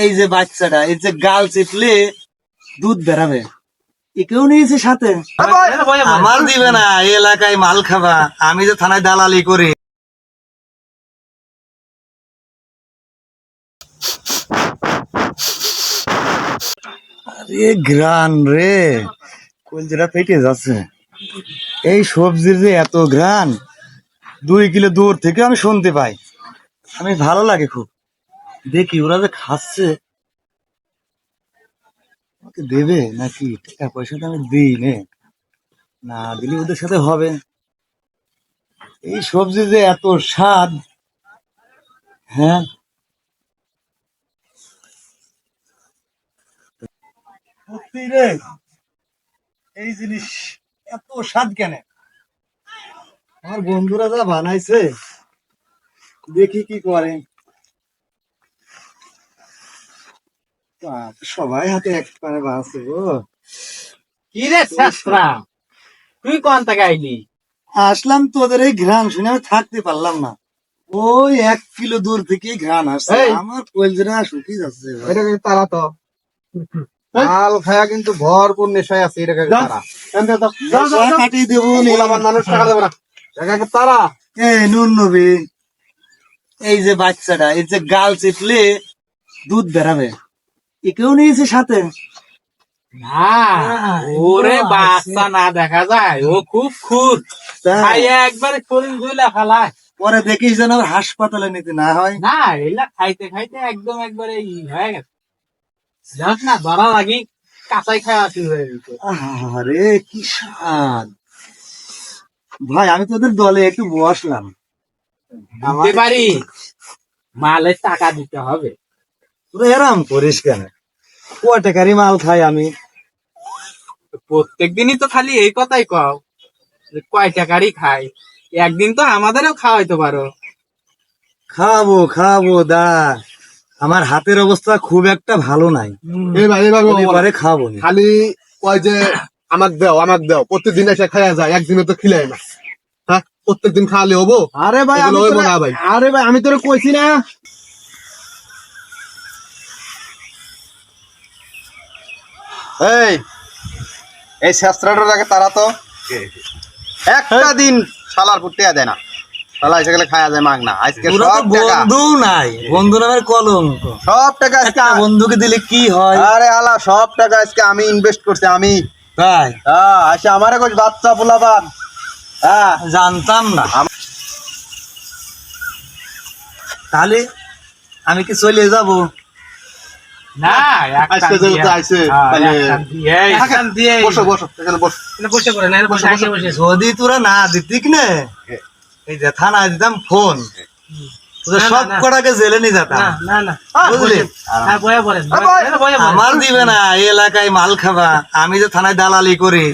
এই যে বাচ্চাটা এই যে গাল চিপলে দুধ বেরাবে একেও নিয়েছে সাথে। আমার দিবে না, এই এলাকায় মাল খাবা, আমি যে থানায় দালালি করি। আরে গ্রান রে, কলজেরা ফেটে যাচ্ছে। এই সবজির যে এত গ্রান, 2 কিলো দূর থেকে আমি শুনতে পাই। আমি ভালো লাগে খুব। দেখি ওরা যে খাচ্ছে, আমাকে দেবে নাকি? টাকা পয়সা তো আমি দিই নে, না দিলে ওদের সাথে হবে। এই সবজি যে এত স্বাদ, হ্যাঁ সত্যি রে, এই জিনিস এত স্বাদ কেন? আমার বন্ধুরা যা বানাইছে, দেখি কি করে। সবাই হাতে এক পারে বানাচ্ছে গো। কি রে শেষরা, তুই কোন থেকে আইলি? আসলাম তোদের এই ঘ্রাণ শুনে আমি থাকতে পারলাম না। ওই 1 কিলো দূর থেকে ঘ্রাণ আসছে, এই। আমার কলজেরা শুকিয়ে যাচ্ছে ভাই। এটা কিন্তু তারা তো মাল খায়া কিন্তু ভরপুর নেশায় আছে। এটা কিন্তু তারা নেশা কাটিয়ে দেবো নি। আমার মানুষ টাকা দেবে না। এটা কিন্তু তারা এই নুন নবী, এই যে বাচ্চাটা এই যে গাল চিপলে দুধ বেরাবে একেও নিয়েছে সাথে। না, ওরে বাচ্চা না দেখা যায়, ও খুব খুদ খাইয়া একবারে শরীর ধুইলা ফেলায়। পরে দেখিস যেন আবার হাসপাতালে নিতে না হয়। না, এলা খাইতে খাইতে একদম একবারে হয়ে গেছে। জাস না ধরা লাগি কাঁচাই খাওয়া শুরু হয়ে গেছে। আরে কি স্বাদ ভাই, আমি তোদের দলে একটু বসলাম। দিতে পারি, মালের টাকা দিতে হবে। তোরা এরাম করিস কেন? ক টাকারই মাল খাই আমি। প্রত্যেক দিনই তো খালি এই কথাই কও যে কয় টাকারই খাই, একদিন তো আমাদেরও খাওয়াইতে পারো। খাবো খাবো দা, আমার হাতের অবস্থা খুব একটা ভালো নাই। এবারে খাবো না। খালি কয় যে আমাক দাও প্রত্যেকদিন এসে খাওয়া যায়, একদিনে তো খিলাই না। হ্যাঁ, প্রত্যেকদিন খাওয়ালে হবো? আরে ভাই এগুলো হইবো না ভাই। আরে ভাই আমি তোরে কইছি না। এই শাস্ত্রটার আগে তারা তো একটা দিন শালার ফুটতে দেয় না। শালা এসে গেলে খাওয়া যায় মাগ না। আজকে পুরো তো সব টাকা, বন্ধু নাই, বন্ধু নামের কলঙ্ক। সব টাকা আজকে একটা বন্ধুকে দিলে কি হয়? আরে আলা সব টাকা আজকে আমি ইনভেস্ট করছি আমি। তাই হ্যাঁ, আসে আমারে কই বাচ্চা পোলাপান। হ্যাঁ, জানতাম না। তাহলে আমি কি চলে যাব? না, আজকে যেহেতু আইছে তাহলে বসো বসো এখানে বসো। বসে পড়ে না, বসে আগে বসে। যদি তোরা না দিতিক নে, এই যে থানায় দিতাম ফোন, তোদের না, সব না। কটাকে জেলে নিয়ে যেতাম। না না, বুঝলি? হ্যাঁ বয়া পড়েন, আমার দিবে না, এই এলাকায় মাল খাবা, আমি যে থানায় দালালি করি।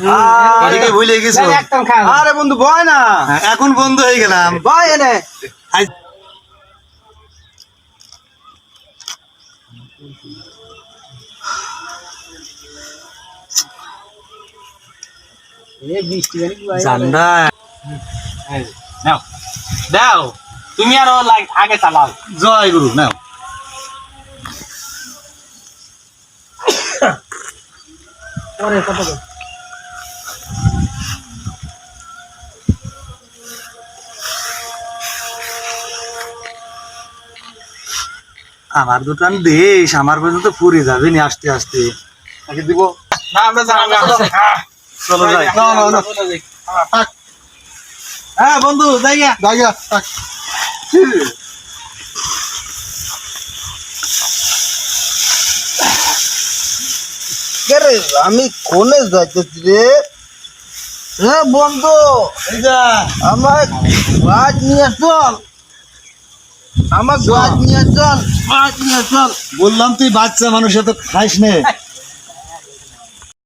এদিকে ভুলে গেছো? একদম খাওয়া। আরে বন্ধু ভয় না, এখন বন্ধু হয়ে গেলাম। ভয় এনে জান্ডা নাও দাও, তুমি আরো আগে চালাও। জয় গুরু নাও। পরে কত আমার দোকান দেশ, আমার পর্যন্ত পুরি যাবে নি আস্তে আস্তে। আগে দিব না, আমরা যাবো। চলো যাই। না না না থাক হ্যাঁ বন্ধু যাই গা। জায়গা থাক। রে আমি কোনে যাইতেছি রে? হ্যাঁ বন্ধু, এই যা। আমার গাছ নিয়ে চল, আমার গাছ নিয়ে চল, গাছ নিয়ে চল। বললাম তুই বাচ্চা মানুষ তো খাইস নে।